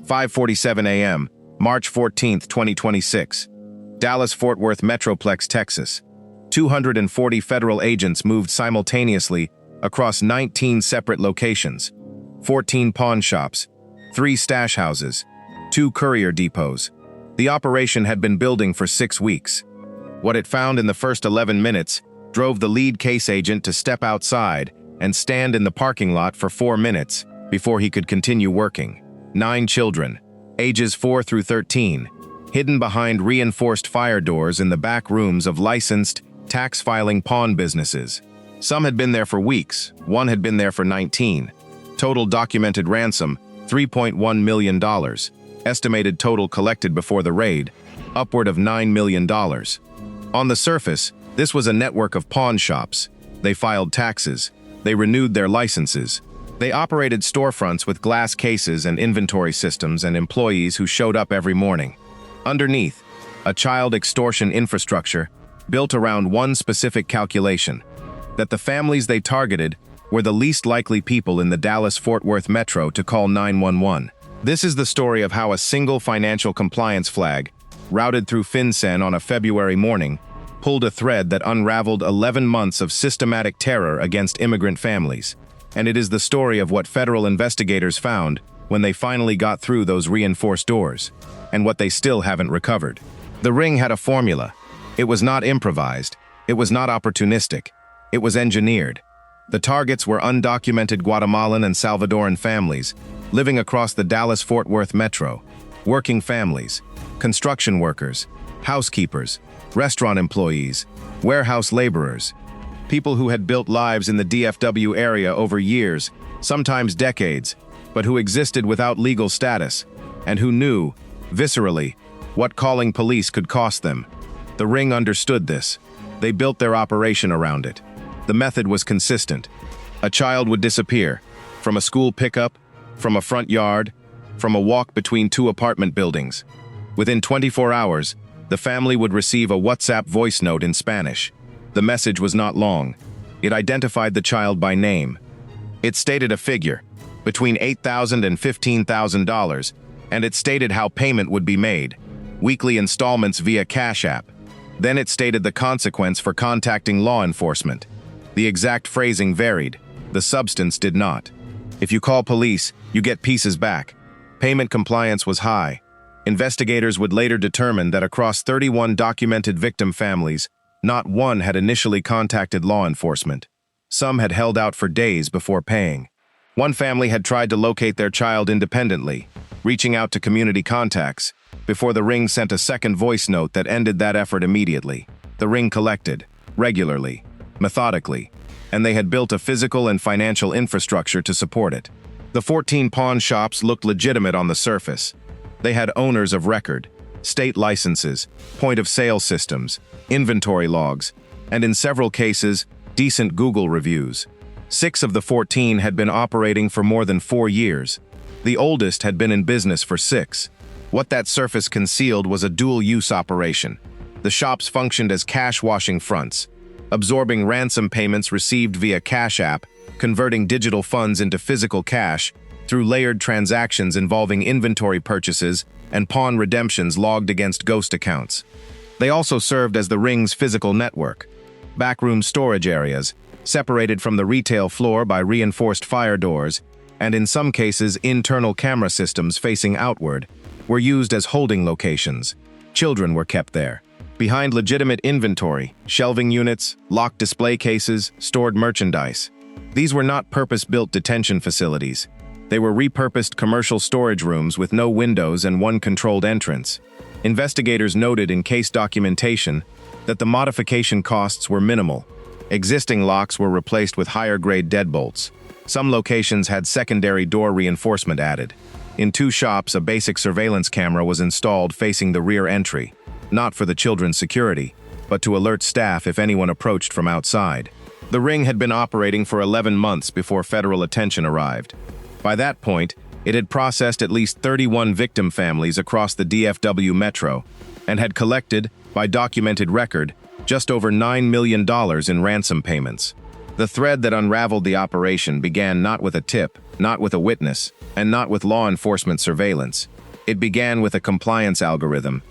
5:47 a.m., March 14, 2026. Dallas-Fort Worth Metroplex, Texas. 240 federal agents moved simultaneously across 19 separate locations, 14 pawn shops, 3 stash houses, 2 courier depots. The operation had been building for 6 weeks. What it found in the first 11 minutes drove the lead case agent to step outside and stand in the parking lot for 4 minutes before he could continue working. 9 children, ages 4 through 13, hidden behind reinforced fire doors in the back rooms of licensed, tax-filing pawn businesses. Some had been there for weeks, one had been there for 19. Total documented ransom, $3.1 million. Estimated total collected before the raid, upward of $9 million. On the surface, this was a network of pawn shops. They filed taxes. They renewed their licenses. They operated storefronts with glass cases and inventory systems and employees who showed up every morning. Underneath, a child extortion infrastructure built around one specific calculation, that the families they targeted were the least likely people in the Dallas-Fort Worth Metro to call 911. This is the story of how a single financial compliance flag, routed through FinCEN on a February morning, pulled a thread that unraveled 11 months of systematic terror against immigrant families. And it is the story of what federal investigators found when they finally got through those reinforced doors, and what they still haven't recovered. The ring had a formula. It was not improvised. It was not opportunistic. It was engineered. The targets were undocumented Guatemalan and Salvadoran families living across the Dallas-Fort Worth Metro, working families, construction workers, housekeepers, restaurant employees, warehouse laborers, people who had built lives in the DFW area over years, sometimes decades, but who existed without legal status, and who knew, viscerally, what calling police could cost them. The ring understood this. They built their operation around it. The method was consistent. A child would disappear, from a school pickup, from a front yard, from a walk between 2 apartment buildings. Within 24 hours, the family would receive a WhatsApp voice note in Spanish. The message was not long. It identified the child by name. It stated a figure, between $8,000 and $15,000, and it stated how payment would be made, weekly installments via Cash App. Then it stated the consequence for contacting law enforcement. The exact phrasing varied. The substance did not. If you call police, you get pieces back. Payment compliance was high. Investigators would later determine that across 31 documented victim families, not one had initially contacted law enforcement. Some had held out for days before paying. One family had tried to locate their child independently, reaching out to community contacts, before the ring sent a second voice note that ended that effort immediately. The ring collected, regularly, methodically, and they had built a physical and financial infrastructure to support it. The 14 pawn shops looked legitimate on the surface. They had owners of record, state licenses, point-of-sale systems, inventory logs, and in several cases, decent Google reviews. 6 of the 14 had been operating for more than 4 years. The oldest had been in business for 6. What that surface concealed was a dual-use operation. The shops functioned as cash-washing fronts, absorbing ransom payments received via Cash App, converting digital funds into physical cash through layered transactions involving inventory purchases and pawn redemptions logged against ghost accounts. They also served as the ring's physical network. Backroom storage areas, separated from the retail floor by reinforced fire doors, and in some cases internal camera systems facing outward, were used as holding locations. Children were kept there. Behind legitimate inventory, shelving units, locked display cases, stored merchandise. These were not purpose-built detention facilities. They were repurposed commercial storage rooms with no windows and one controlled entrance. Investigators noted in case documentation that the modification costs were minimal. Existing locks were replaced with higher-grade deadbolts. Some locations had secondary door reinforcement added. In 2 shops, a basic surveillance camera was installed facing the rear entry, not for the children's security, but to alert staff if anyone approached from outside. The ring had been operating for 11 months before federal attention arrived. By that point, it had processed at least 31 victim families across the DFW Metro and had collected, by documented record, just over $9 million in ransom payments. The thread that unraveled the operation began not with a tip, not with a witness, and not with law enforcement surveillance. It began with a compliance algorithm.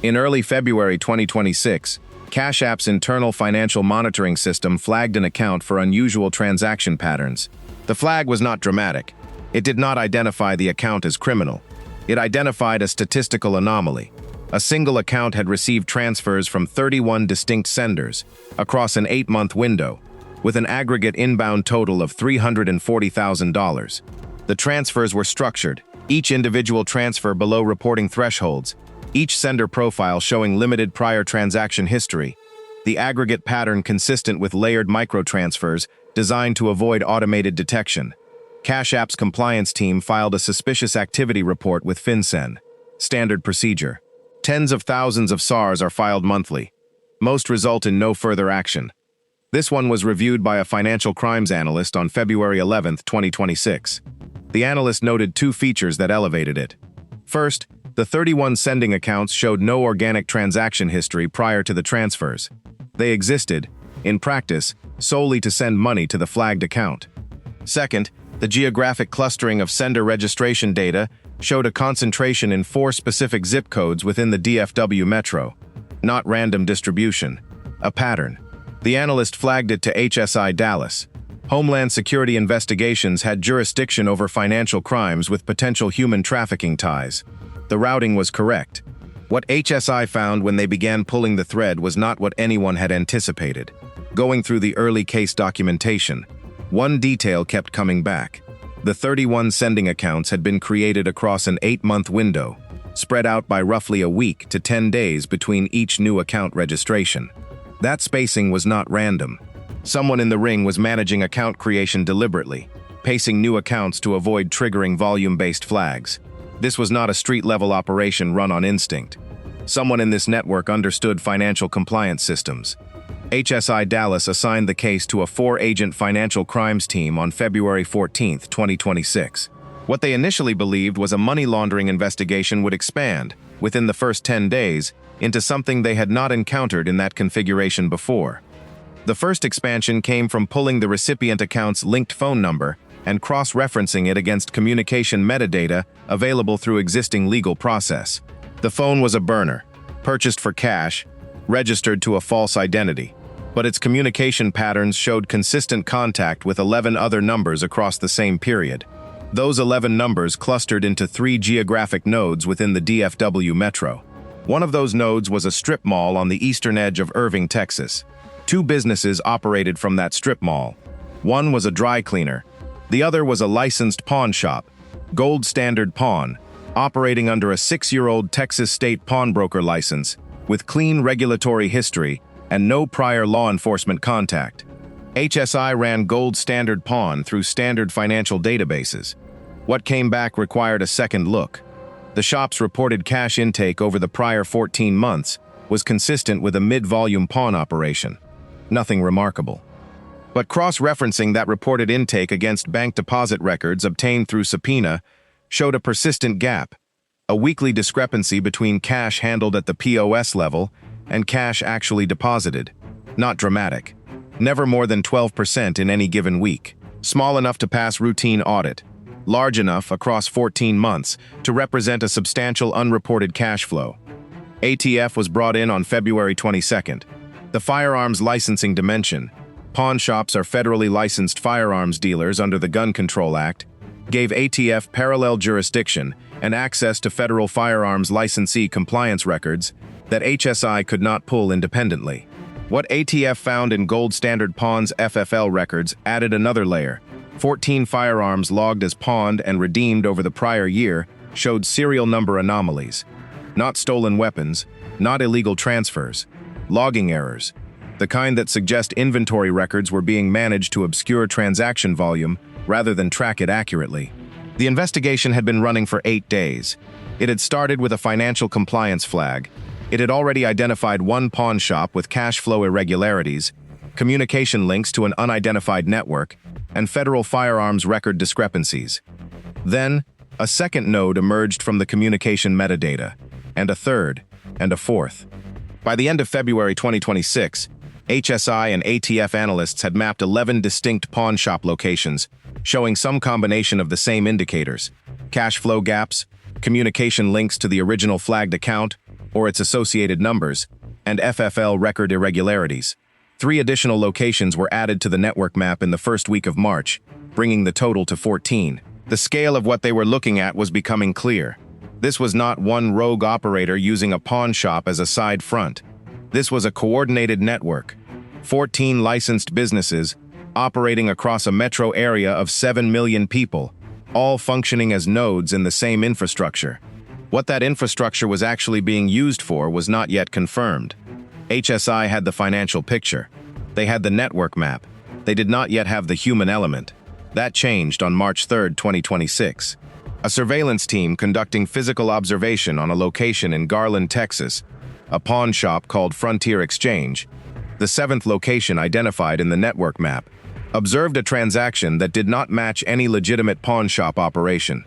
In early February 2026, Cash App's internal financial monitoring system flagged an account for unusual transaction patterns. The flag was not dramatic. It did not identify the account as criminal. It identified a statistical anomaly. A single account had received transfers from 31 distinct senders across an 8-month window, with an aggregate inbound total of $340,000. The transfers were structured, each individual transfer below reporting thresholds, each sender profile showing limited prior transaction history, the aggregate pattern consistent with layered microtransfers designed to avoid automated detection. Cash App's compliance team filed a suspicious activity report with FinCEN. Standard procedure. Tens of thousands of SARs are filed monthly. Most result in no further action. This one was reviewed by a financial crimes analyst on February 11, 2026. The analyst noted two features that elevated it. First, the 31 sending accounts showed no organic transaction history prior to the transfers. They existed, in practice, solely to send money to the flagged account. Second, the geographic clustering of sender registration data showed a concentration in 4 specific zip codes within the DFW Metro. Not random distribution, a pattern. The analyst flagged it to HSI Dallas. Homeland Security Investigations had jurisdiction over financial crimes with potential human trafficking ties. The routing was correct. What HSI found when they began pulling the thread was not what anyone had anticipated. Going through the early case documentation, one detail kept coming back. The 31 sending accounts had been created across an 8-month window, spread out by roughly a week to 10 days between each new account registration. That spacing was not random. Someone in the ring was managing account creation deliberately, pacing new accounts to avoid triggering volume-based flags. This was not a street-level operation run on instinct. Someone in this network understood financial compliance systems. HSI Dallas assigned the case to a 4-agent financial crimes team on February 14, 2026. What they initially believed was a money laundering investigation would expand, within the first 10 days, into something they had not encountered in that configuration before. The first expansion came from pulling the recipient account's linked phone number and cross-referencing it against communication metadata available through existing legal process. The phone was a burner, purchased for cash, registered to a false identity, but its communication patterns showed consistent contact with 11 other numbers across the same period. Those 11 numbers clustered into 3 geographic nodes within the DFW Metro. One of those nodes was a strip mall on the eastern edge of Irving, Texas. 2 businesses operated from that strip mall. One was a dry cleaner. The other was a licensed pawn shop, Gold Standard Pawn, operating under a 6-year-old Texas state pawnbroker license, with clean regulatory history and no prior law enforcement contact. HSI ran Gold Standard Pawn through standard financial databases. What came back required a second look. The shop's reported cash intake over the prior 14 months was consistent with a mid-volume pawn operation. Nothing remarkable. But cross-referencing that reported intake against bank deposit records obtained through subpoena showed a persistent gap, a weekly discrepancy between cash handled at the POS level and cash actually deposited. Not dramatic. Never more than 12% in any given week. Small enough to pass routine audit. Large enough, across 14 months, to represent a substantial unreported cash flow. ATF was brought in on February 22nd. The firearms licensing dimension, pawn shops are federally licensed firearms dealers under the Gun Control Act, gave ATF parallel jurisdiction and access to federal firearms licensee compliance records that HSI could not pull independently. What ATF found in Gold Standard Pawn's FFL records added another layer. 14 firearms logged as pawned and redeemed over the prior year showed serial number anomalies. Not stolen weapons, not illegal transfers, logging errors, the kind that suggest inventory records were being managed to obscure transaction volume rather than track it accurately. The investigation had been running for 8 days. It had started with a financial compliance flag. It had already identified one pawn shop with cash flow irregularities, communication links to an unidentified network, and federal firearms record discrepancies. Then, a second node emerged from the communication metadata, and a third, and a fourth. By the end of February 2026, HSI and ATF analysts had mapped 11 distinct pawn shop locations, showing some combination of the same indicators: cash flow gaps, communication links to the original flagged account or its associated numbers, and FFL record irregularities. 3 additional locations were added to the network map in the first week of March, bringing the total to 14. The scale of what they were looking at was becoming clear. This was not one rogue operator using a pawn shop as a side front. This was a coordinated network. 14 licensed businesses operating across a metro area of 7 million people, all functioning as nodes in the same infrastructure. What that infrastructure was actually being used for was not yet confirmed. HSI had the financial picture. They had the network map. They did not yet have the human element. That changed on March 3, 2026. A surveillance team conducting physical observation on a location in Garland, Texas, a pawn shop called Frontier Exchange, the 7th location identified in the network map, observed a transaction that did not match any legitimate pawn shop operation.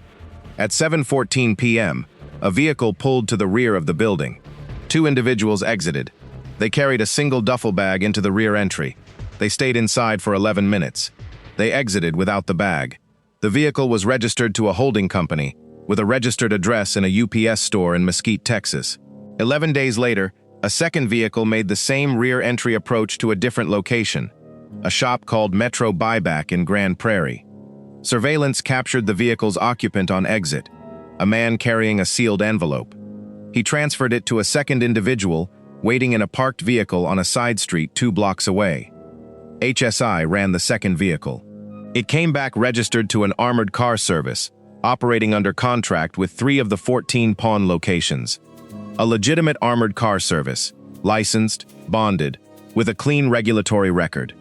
At 7:14 p.m., a vehicle pulled to the rear of the building. 2 individuals exited. They carried a single duffel bag into the rear entry. They stayed inside for 11 minutes. They exited without the bag. The vehicle was registered to a holding company with a registered address in a UPS store in Mesquite, Texas. 11 days later, a second vehicle made the same rear entry approach to a different location, a shop called Metro Buyback in Grand Prairie. Surveillance captured the vehicle's occupant on exit, a man carrying a sealed envelope. He transferred it to a second individual waiting in a parked vehicle on a side street 2 blocks away. HSI ran the second vehicle. It came back registered to an armored car service, operating under contract with 3 of the 14 pawn locations. A legitimate armored car service, licensed, bonded, with a clean regulatory record.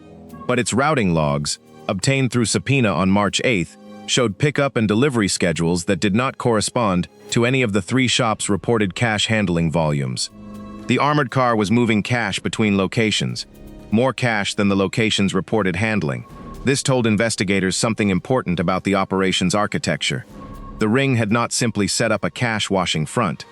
But its routing logs, obtained through subpoena on March 8th, showed pickup and delivery schedules that did not correspond to any of the 3 shops' reported cash handling volumes. The armored car was moving cash between locations, more cash than the locations reported handling. This told investigators something important about the operation's architecture. The ring had not simply set up a cash-washing front.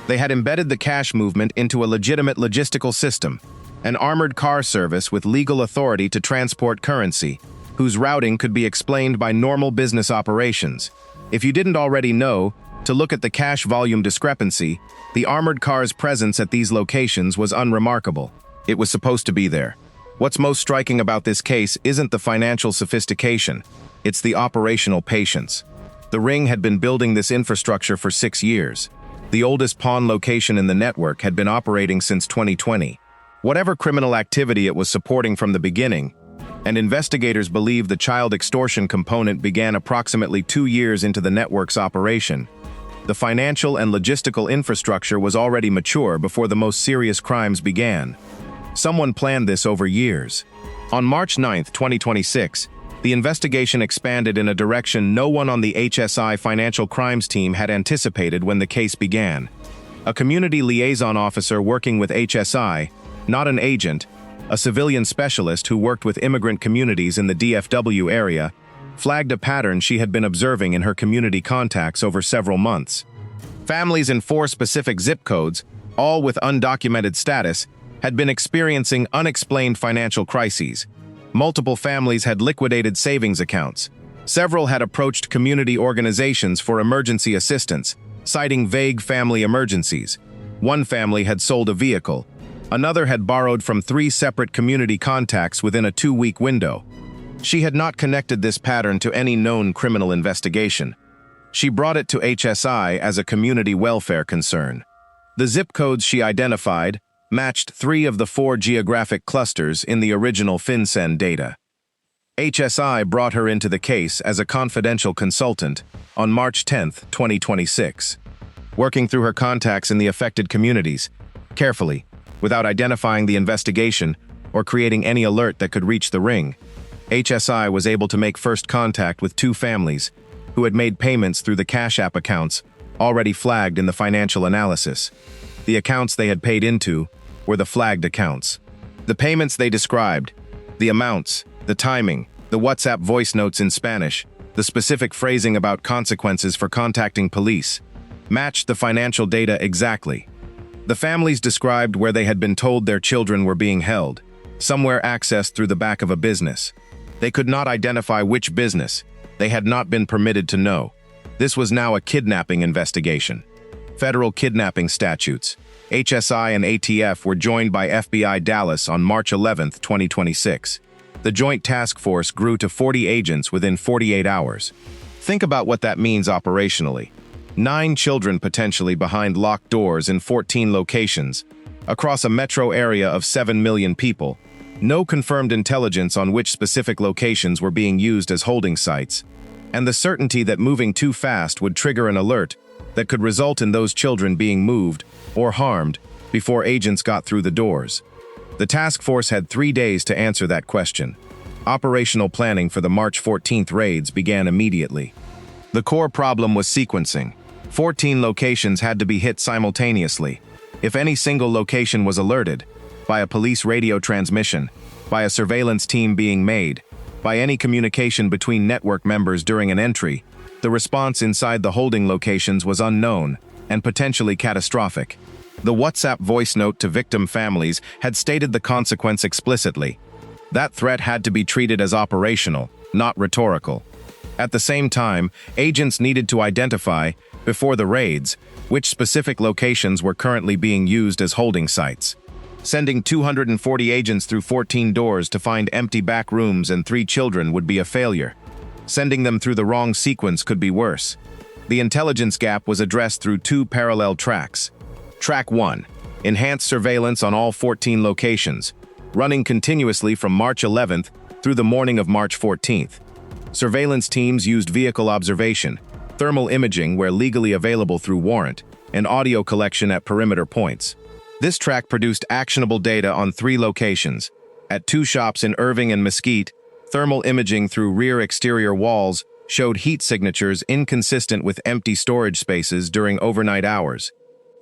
They had embedded the cash movement into a legitimate logistical system, an armored car service with legal authority to transport currency, whose routing could be explained by normal business operations. If you didn't already know, to look at the cash volume discrepancy, the armored car's presence at these locations was unremarkable. It was supposed to be there. What's most striking about this case isn't the financial sophistication, it's the operational patience. The ring had been building this infrastructure for 6 years. The oldest pawn location in the network had been operating since 2020. Whatever criminal activity it was supporting from the beginning, and investigators believe the child extortion component began approximately 2 years into the network's operation. The financial and logistical infrastructure was already mature before the most serious crimes began. Someone planned this over years. On March 9, 2026, the investigation expanded in a direction no one on the HSI financial crimes team had anticipated when the case began. A community liaison officer working with HSI, not an agent, a civilian specialist who worked with immigrant communities in the DFW area, flagged a pattern she had been observing in her community contacts over several months. Families in 4 specific zip codes, all with undocumented status, had been experiencing unexplained financial crises. Multiple families had liquidated savings accounts. Several had approached community organizations for emergency assistance, citing vague family emergencies. One family had sold a vehicle. Another had borrowed from 3 separate community contacts within a 2-week window. She had not connected this pattern to any known criminal investigation. She brought it to HSI as a community welfare concern. The zip codes she identified matched 3 of the 4 geographic clusters in the original FinCEN data. HSI brought her into the case as a confidential consultant on March 10, 2026. Working through her contacts in the affected communities, carefully, without identifying the investigation or creating any alert that could reach the ring, HSI was able to make first contact with 2 families who had made payments through the Cash App accounts already flagged in the financial analysis. The accounts they had paid into were the flagged accounts. The payments they described, the amounts, the timing, the WhatsApp voice notes in Spanish, the specific phrasing about consequences for contacting police, matched the financial data exactly. The families described where they had been told their children were being held, somewhere accessed through the back of a business. They could not identify which business. They had not been permitted to know. This was now a kidnapping investigation. Federal kidnapping statutes, HSI and ATF, were joined by FBI Dallas on March 11, 2026. The joint task force grew to 40 agents within 48 hours. Think about what that means operationally. 9 children potentially behind locked doors in 14 locations, across a metro area of 7 million people. No confirmed intelligence on which specific locations were being used as holding sites, and the certainty that moving too fast would trigger an alert that could result in those children being moved or harmed before agents got through the doors. The task force had 3 days to answer that question. Operational planning for the March 14th raids began immediately. The core problem was sequencing. 14 locations had to be hit simultaneously. If any single location was alerted, by a police radio transmission, by a surveillance team being made, by any communication between network members during an entry, the response inside the holding locations was unknown and potentially catastrophic. The WhatsApp voice note to victim families had stated the consequence explicitly. That threat had to be treated as operational, not rhetorical. At the same time, agents needed to identify, before the raids, which specific locations were currently being used as holding sites. Sending 240 agents through 14 doors to find empty back rooms and 3 children would be a failure. Sending them through the wrong sequence could be worse. The intelligence gap was addressed through 2 parallel tracks. Track 1, enhanced surveillance on all 14 locations, running continuously from March 11th through the morning of March 14th. Surveillance teams used vehicle observation, thermal imaging where legally available through warrant, and audio collection at perimeter points. This track produced actionable data on 3 locations. At 2 shops in Irving and Mesquite, thermal imaging through rear exterior walls showed heat signatures inconsistent with empty storage spaces during overnight hours.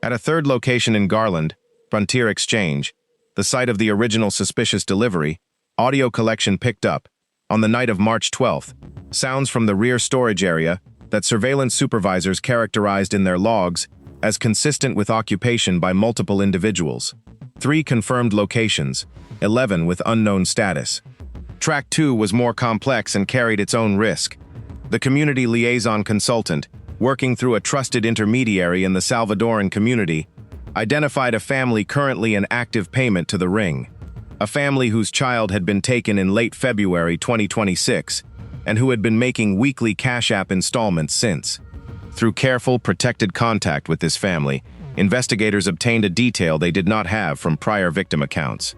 At a 3rd location in Garland, Frontier Exchange, the site of the original suspicious delivery, audio collection picked up, on the night of March 12th, sounds from the rear storage area that surveillance supervisors characterized in their logs as consistent with occupation by multiple individuals. 3 confirmed locations, 11 with unknown status. Track 2 was more complex and carried its own risk. The community liaison consultant, working through a trusted intermediary in the Salvadoran community, identified a family currently in active payment to the ring. A family whose child had been taken in late February 2026 and who had been making weekly Cash App installments since. Through careful, protected contact with this family, investigators obtained a detail they did not have from prior victim accounts.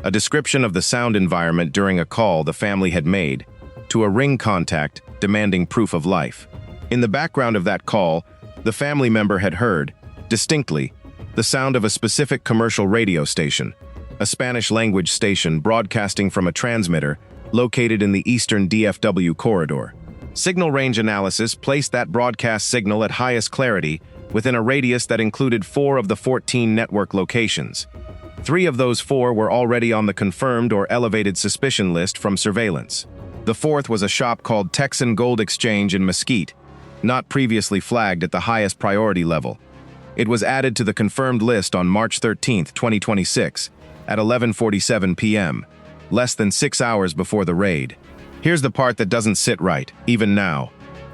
A description of the sound environment during a call the family had made to a ring contact demanding proof of life. In the background of that call, the family member had heard, distinctly, the sound of a specific commercial radio station, a Spanish-language station broadcasting from a transmitter located in the eastern DFW corridor. Signal range analysis placed that broadcast signal at highest clarity within a radius that included 4 of the 14 network locations. 3 of those 4 were already on the confirmed or elevated suspicion list from surveillance. The 4th was a shop called Texan Gold Exchange in Mesquite, not previously flagged at the highest priority level. It was added to the confirmed list on March 13, 2026, at 11:47 p.m., less than 6 hours before the raid. Here's the part that doesn't sit right, even now.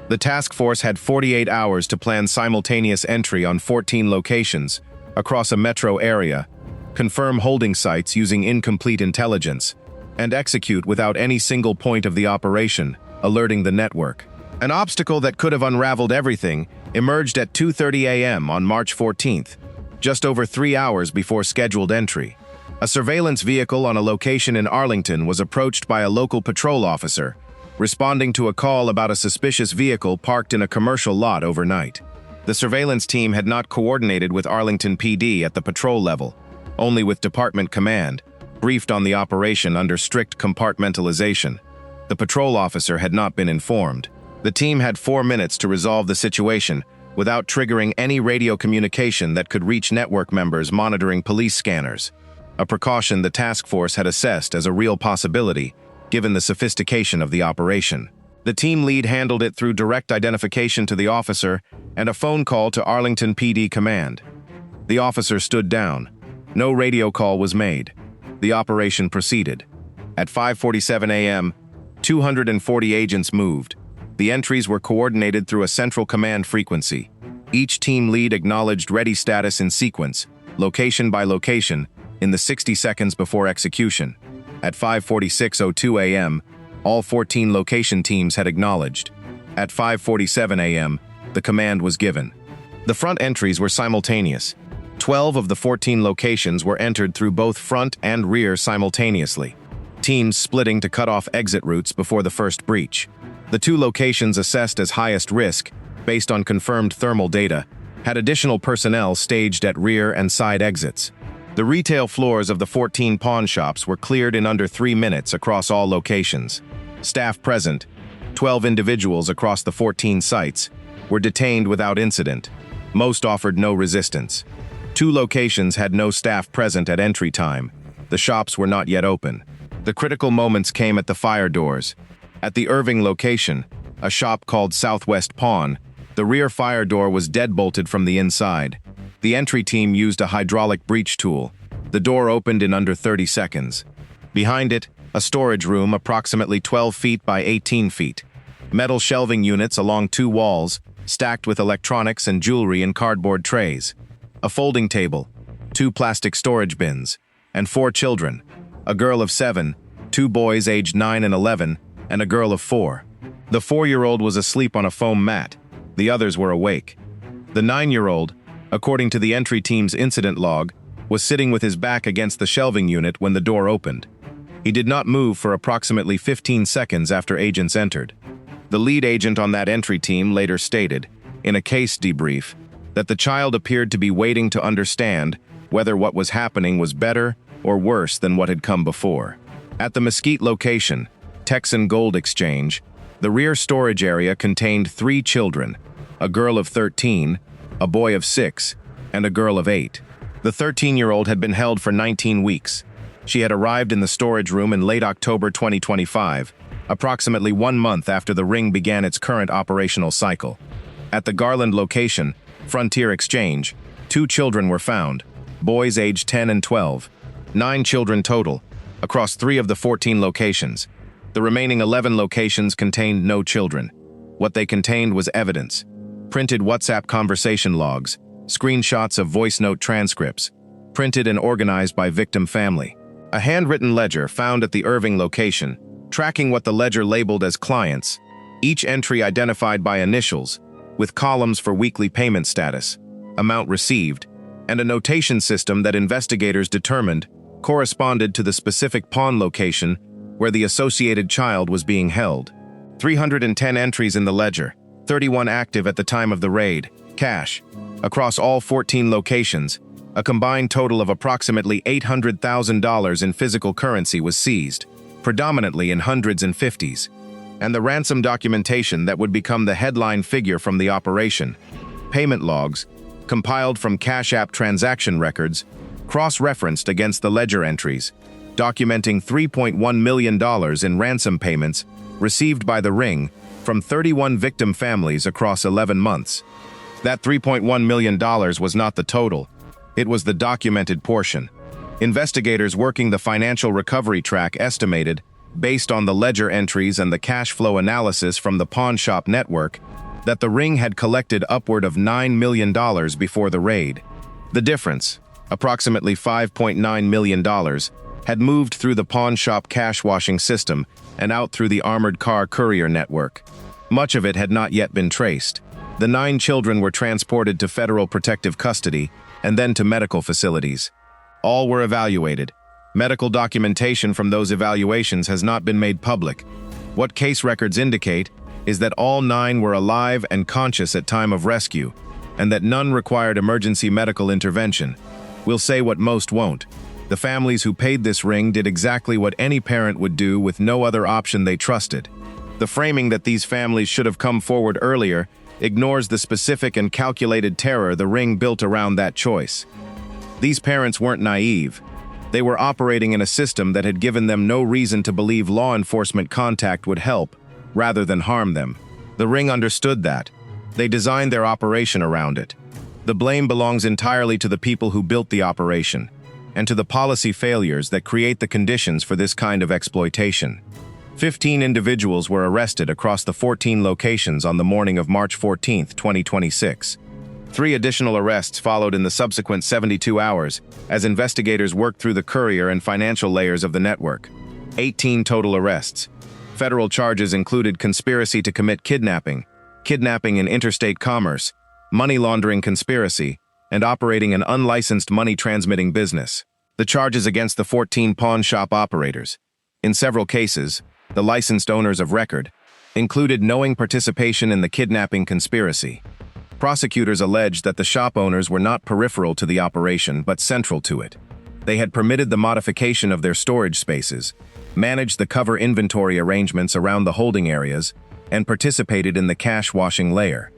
The task force had 48 hours to plan simultaneous entry on 14 locations, across a metro area, confirm holding sites using incomplete intelligence, and execute without any single point of the operation, alerting the network. An obstacle that could have unraveled everything emerged at 2:30 a.m. on March 14th, just over 3 hours before scheduled entry. A surveillance vehicle on a location in Arlington was approached by a local patrol officer, responding to a call about a suspicious vehicle parked in a commercial lot overnight. The surveillance team had not coordinated with Arlington PD at the patrol level, only with department command, briefed on the operation under strict compartmentalization. The patrol officer had not been informed. The team had 4 minutes to resolve the situation without triggering any radio communication that could reach network members monitoring police scanners, a precaution the task force had assessed as a real possibility, given the sophistication of the operation. The team lead handled it through direct identification to the officer and a phone call to Arlington PD command. The officer stood down. No radio call was made. The operation proceeded. At 5:47 a.m., 240 agents moved. The entries were coordinated through a central command frequency. Each team lead acknowledged ready status in sequence, location by location, in the 60 seconds before execution. At 5:46:02 a.m., all 14 location teams had acknowledged. At 5:47 a.m., the command was given. The front entries were simultaneous. 12 of the 14 locations were entered through both front and rear simultaneously, teams splitting to cut off exit routes before the first breach. The 2 locations assessed as highest risk, based on confirmed thermal data, had additional personnel staged at rear and side exits. The retail floors of the 14 pawn shops were cleared in under 3 minutes across all locations. Staff present, 12 individuals across the 14 sites, were detained without incident. Most offered no resistance. 2 locations had no staff present at entry time. The shops were not yet open. The critical moments came at the fire doors. At the Irving location, a shop called Southwest Pawn, the rear fire door was deadbolted from the inside. The entry team used a hydraulic breach tool. The door opened in under 30 seconds. Behind it, a storage room approximately 12 feet by 18 feet. Metal shelving units along 2 walls, stacked with electronics and jewelry in cardboard trays. A folding table, 2 plastic storage bins, and 4 children, a girl of 7, 2 boys aged 9 and 11, and a girl of 4. The 4-year-old was asleep on a foam mat. The others were awake. The 9-year-old, according to the entry team's incident log, was sitting with his back against the shelving unit when the door opened. He did not move for approximately 15 seconds after agents entered. The lead agent on that entry team later stated, in a case debrief, that the child appeared to be waiting to understand whether what was happening was better or worse than what had come before. At the Mesquite location, Texan Gold Exchange, the rear storage area contained 3 children, a girl of 13, a boy of 6, and a girl of 8. The 13-year-old had been held for 19 weeks. She had arrived in the storage room in late October 2025, approximately 1 month after the ring began its current operational cycle. At the Garland location, Frontier Exchange, 2 children were found, boys aged 10 and 12, 9 children total, across 3 of the 14 locations. The remaining 11 locations contained no children. What they contained was evidence: printed WhatsApp conversation logs, screenshots of voice note transcripts, printed and organized by victim family. A handwritten ledger found at the Irving location, tracking what the ledger labeled as clients, each entry identified by initials, with columns for weekly payment status, amount received, and a notation system that investigators determined corresponded to the specific pawn location where the associated child was being held. 310 entries in the ledger, 31 active at the time of the raid, cash. Across all 14 locations, a combined total of approximately $800,000 in physical currency was seized, predominantly in hundreds and fifties, and the ransom documentation that would become the headline figure from the operation. Payment logs, compiled from Cash App transaction records, cross-referenced against the ledger entries, documenting $3.1 million in ransom payments received by the ring from 31 victim families across 11 months. That $3.1 million was not the total. It was the documented portion. Investigators working the financial recovery track estimated, based on the ledger entries and the cash flow analysis from the pawn shop network, that the ring had collected upward of $9 million before the raid. The difference, approximately $5.9 million, had moved through the pawn shop cash washing system and out through the armored car courier network. Much of it had not yet been traced. The 9 children were transported to federal protective custody and then to medical facilities. All were evaluated. Medical documentation from those evaluations has not been made public. What case records indicate is that all 9 were alive and conscious at time of rescue, and that none required emergency medical intervention. We'll say what most won't. The families who paid this ring did exactly what any parent would do with no other option they trusted. The framing that these families should have come forward earlier ignores the specific and calculated terror the ring built around that choice. These parents weren't naive. They were operating in a system that had given them no reason to believe law enforcement contact would help, rather than harm them. The ring understood that. They designed their operation around it. The blame belongs entirely to the people who built the operation, and to the policy failures that create the conditions for this kind of exploitation. 15 individuals were arrested across the 14 locations on the morning of March 14, 2026. 3 additional arrests followed in the subsequent 72 hours as investigators worked through the courier and financial layers of the network. 18 total arrests. Federal charges included conspiracy to commit kidnapping, kidnapping in interstate commerce, money laundering conspiracy, and operating an unlicensed money-transmitting business. The charges against the 14 pawn shop operators, in several cases, the licensed owners of record, included knowing participation in the kidnapping conspiracy. Prosecutors alleged that the shop owners were not peripheral to the operation but central to it. They had permitted the modification of their storage spaces, managed the cover inventory arrangements around the holding areas, and participated in the cash washing layer.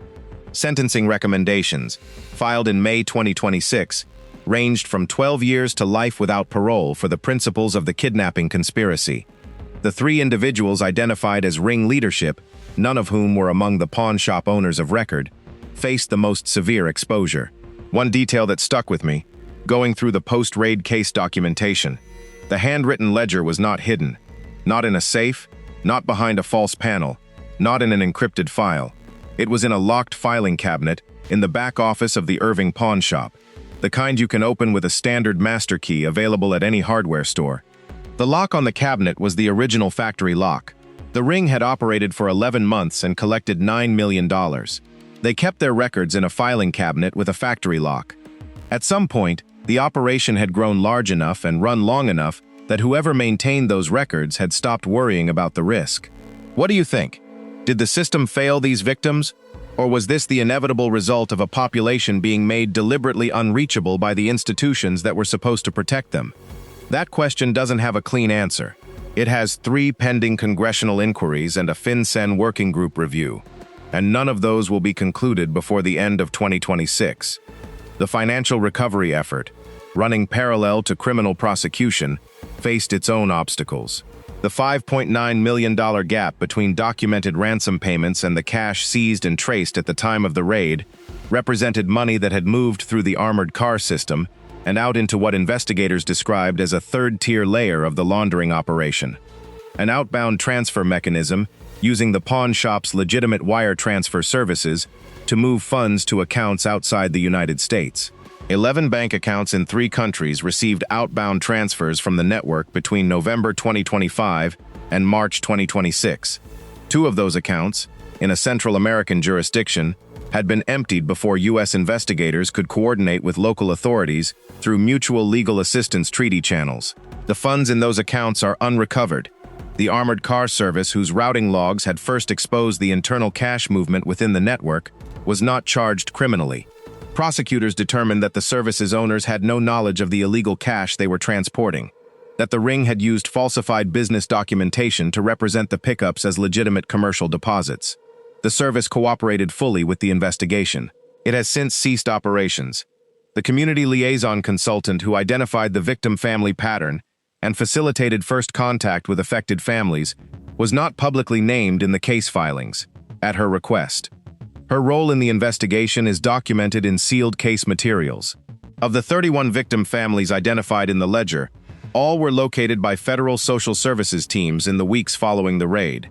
Sentencing recommendations, filed in May 2026, ranged from 12 years to life without parole for the principals of the kidnapping conspiracy. The 3 individuals identified as ring leadership, none of whom were among the pawn shop owners of record, faced the most severe exposure. One detail that stuck with me, going through the post-raid case documentation, the handwritten ledger was not hidden, not in a safe, not behind a false panel, not in an encrypted file. It was in a locked filing cabinet in the back office of the Irving pawn shop, the kind you can open with a standard master key available at any hardware store. The lock on the cabinet was the original factory lock. The ring had operated for 11 months and collected $9 million. They kept their records in a filing cabinet with a factory lock. At some point, the operation had grown large enough and run long enough that whoever maintained those records had stopped worrying about the risk. What do you think? Did the system fail these victims? Or was this the inevitable result of a population being made deliberately unreachable by the institutions that were supposed to protect them? That question doesn't have a clean answer. It has 3 pending congressional inquiries and a FinCEN working group review, and none of those will be concluded before the end of 2026. The financial recovery effort, running parallel to criminal prosecution, faced its own obstacles. The $5.9 million gap between documented ransom payments and the cash seized and traced at the time of the raid represented money that had moved through the armored car system and out into what investigators described as a third-tier layer of the laundering operation. An outbound transfer mechanism using the pawn shop's legitimate wire transfer services to move funds to accounts outside the United States. 11 bank accounts in 3 countries received outbound transfers from the network between November 2025 and March 2026. 2 of those accounts, in a Central American jurisdiction, had been emptied before U.S. investigators could coordinate with local authorities through mutual legal assistance treaty channels. The funds in those accounts are unrecovered. The armored car service, whose routing logs had first exposed the internal cash movement within the network, was not charged criminally. Prosecutors determined that the service's owners had no knowledge of the illegal cash they were transporting, that the ring had used falsified business documentation to represent the pickups as legitimate commercial deposits. The service cooperated fully with the investigation. It has since ceased operations. The community liaison consultant who identified the victim family pattern and facilitated first contact with affected families was not publicly named in the case filings, at her request. Her role in the investigation is documented in sealed case materials. Of the 31 victim families identified in the ledger, all were located by federal social services teams in the weeks following the raid.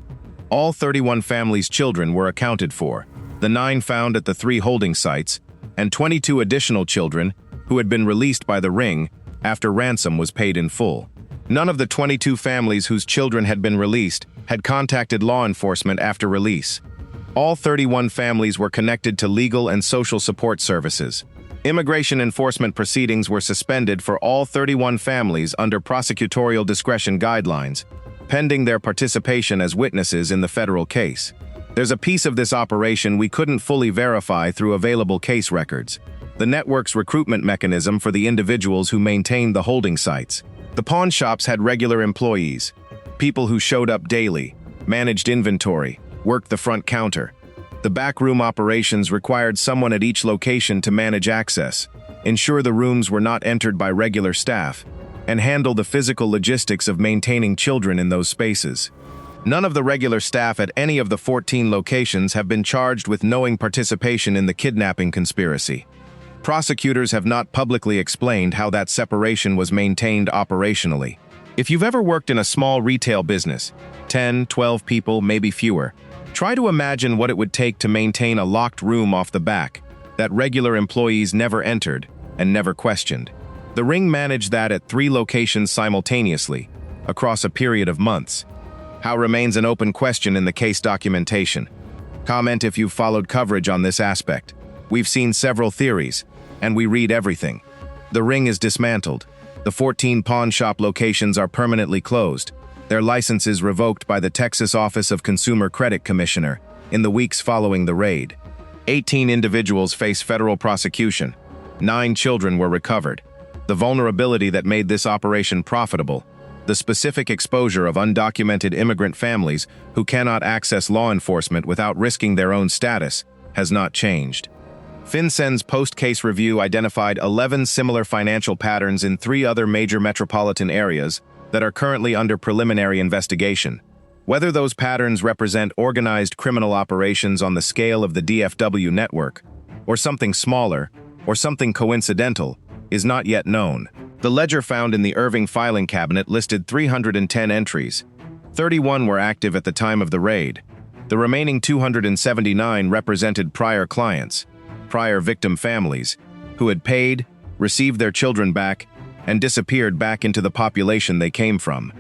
All 31 families' children were accounted for, the 9 found at the 3 holding sites, and 22 additional children who had been released by the ring after ransom was paid in full. None of the 22 families whose children had been released had contacted law enforcement after release. All 31 families were connected to legal and social support services. Immigration enforcement proceedings were suspended for all 31 families under prosecutorial discretion guidelines, pending their participation as witnesses in the federal case. There's a piece of this operation we couldn't fully verify through available case records: the network's recruitment mechanism for the individuals who maintained the holding sites. The pawn shops had regular employees, people who showed up daily, managed inventory, worked the front counter. The backroom operations required someone at each location to manage access, ensure the rooms were not entered by regular staff, and handle the physical logistics of maintaining children in those spaces. None of the regular staff at any of the 14 locations have been charged with knowing participation in the kidnapping conspiracy. Prosecutors have not publicly explained how that separation was maintained operationally. If you've ever worked in a small retail business, 10, 12 people, maybe fewer, try to imagine what it would take to maintain a locked room off the back that regular employees never entered and never questioned. The ring managed that at 3 locations simultaneously, across a period of months. How remains an open question in the case documentation. Comment if you've followed coverage on this aspect. We've seen several theories, and we read everything. The ring is dismantled. The 14 pawn shop locations are permanently closed, their licenses revoked by the Texas Office of Consumer Credit Commissioner in the weeks following the raid. 18 individuals face federal prosecution. 9 children were recovered. The vulnerability that made this operation profitable, the specific exposure of undocumented immigrant families who cannot access law enforcement without risking their own status, has not changed. FinCEN's post-case review identified 11 similar financial patterns in 3 other major metropolitan areas that are currently under preliminary investigation. Whether those patterns represent organized criminal operations on the scale of the DFW network, or something smaller, or something coincidental, is not yet known. The ledger found in the Irving filing cabinet listed 310 entries. 31 were active at the time of the raid. The remaining 279 represented prior clients, prior victim families, who had paid, received their children back, and disappeared back into the population they came from.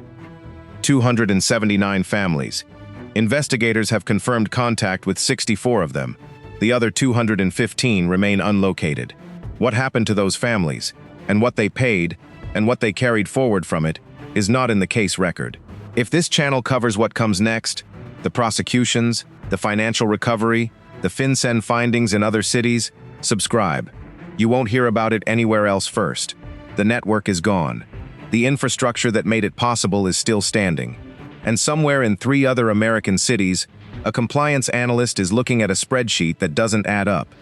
279 families. Investigators have confirmed contact with 64 of them. The other 215 remain unlocated. What happened to those families, and what they paid, and what they carried forward from it, is not in the case record. If this channel covers what comes next, the prosecutions, the financial recovery, the FinCEN findings in other cities, subscribe. You won't hear about it anywhere else first. The network is gone. The infrastructure that made it possible is still standing. And somewhere in 3 other American cities, a compliance analyst is looking at a spreadsheet that doesn't add up.